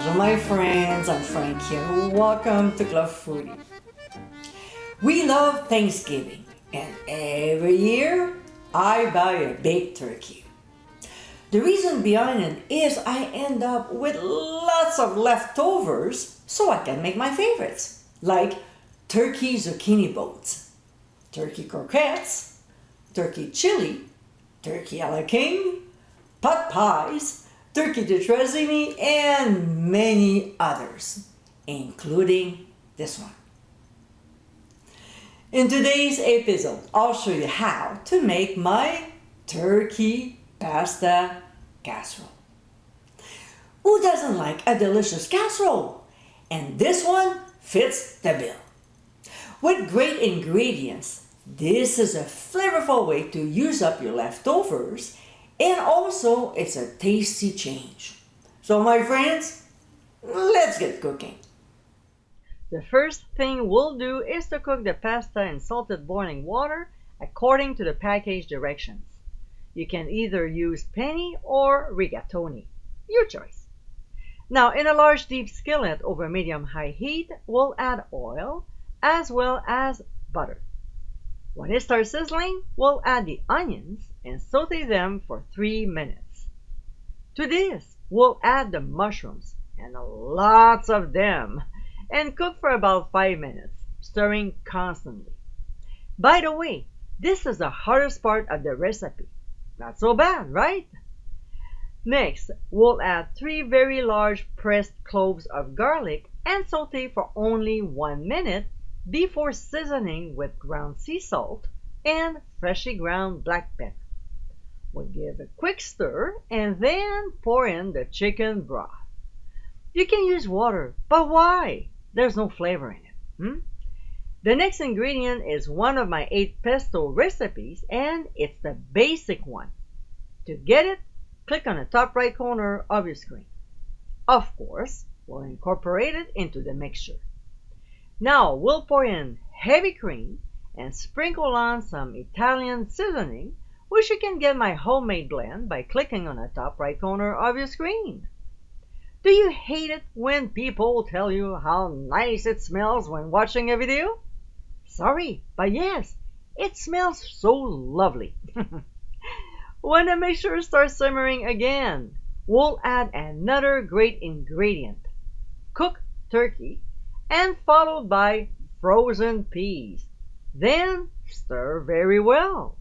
Bonjour my friends, I'm Frankie and welcome to Club Foodie. We love Thanksgiving and every year I buy a big turkey. The reason behind it is I end up with lots of leftovers so I can make my favorites, like turkey zucchini boats, turkey croquettes, turkey chili, turkey a la king, pot pies, turkey tetrazzini, and many others, including this one. In today's episode, I'll show you how to make my turkey pasta casserole. Who doesn't like a delicious casserole? And this one fits the bill. With great ingredients, this is a flavorful way to use up your leftovers, and also it's a tasty change. So my friends, let's get cooking. The first thing we'll do is to cook the pasta in salted boiling water according to the package directions. You can either use penny or rigatoni, your choice. Now in a large deep skillet over medium-high heat, we'll add oil as well as butter. When it starts sizzling, we'll add the onions and saute them for 3 minutes. To this, we'll add the mushrooms, and lots of them, and cook for about 5 minutes, stirring constantly. By the way, this is the hardest part of the recipe. Not so bad, right? Next, we'll add 3 very large pressed cloves of garlic and saute for only 1 minute before seasoning with ground sea salt and freshly ground black pepper. We'll give a quick stir and then pour in the chicken broth. You can use water, but why? There's no flavor in it. The next ingredient is one of my 8 pesto recipes, and it's the basic one. To get it, click on the top right corner of your screen. Of course, we'll incorporate it into the mixture. Now we'll pour in heavy cream and sprinkle on some Italian seasoning, which you can get my homemade blend by clicking on the top right corner of your screen. Do you hate it when people tell you how nice it smells when watching a video? Sorry, but yes, it smells so lovely. When the mixture starts simmering again, we'll add another great ingredient, cooked turkey, and followed by frozen peas. Then stir very well.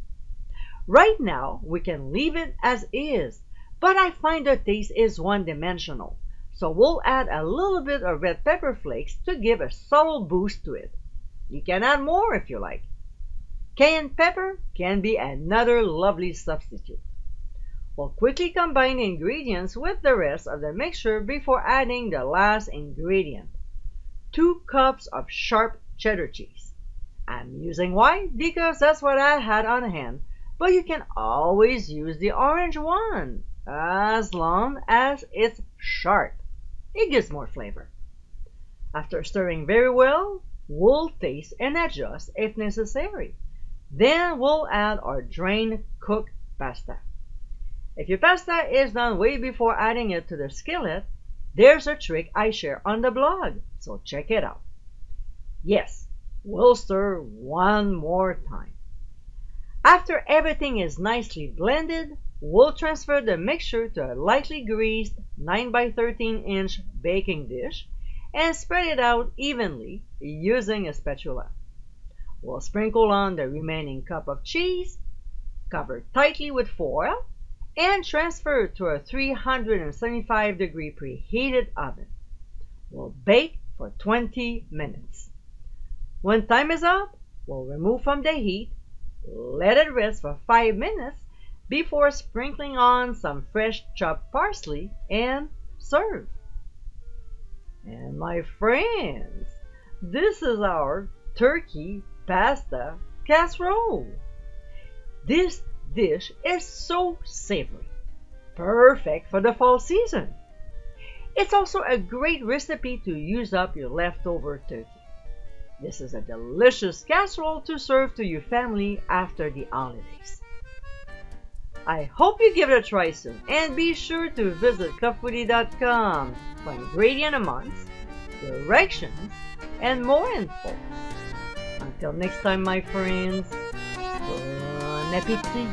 Right now, we can leave it as is, but I find the taste is one-dimensional, so we'll add a little bit of red pepper flakes to give a subtle boost to it. You can add more if you like. Cayenne pepper can be another lovely substitute. We'll quickly combine the ingredients with the rest of the mixture before adding the last ingredient, 2 cups of sharp cheddar cheese. I'm using white because that's what I had on hand, but you can always use the orange one, as long as it's sharp. It gives more flavor. After stirring very well, we'll taste and adjust if necessary. Then we'll add our drained cooked pasta. If your pasta is done way before adding it to the skillet, there's a trick I share on the blog, so check it out. Yes, we'll stir one more time. After everything is nicely blended, we'll transfer the mixture to a lightly greased 9 by 13 inch baking dish and spread it out evenly using a spatula. We'll sprinkle on the remaining cup of cheese, cover tightly with foil, and transfer to a 375-degree preheated oven. We'll bake for 20 minutes. When time is up, we'll remove from the heat, let it rest for 5 minutes before sprinkling on some fresh chopped parsley and serve. And my friends, this is our turkey pasta casserole. This dish is so savory, perfect for the fall season. It's also a great recipe to use up your leftover turkey. This is a delicious casserole to serve to your family after the holidays. I hope you give it a try soon, and be sure to visit clubfoodie.com for ingredient amounts, directions, and more info. Until next time, my friends, bon appétit!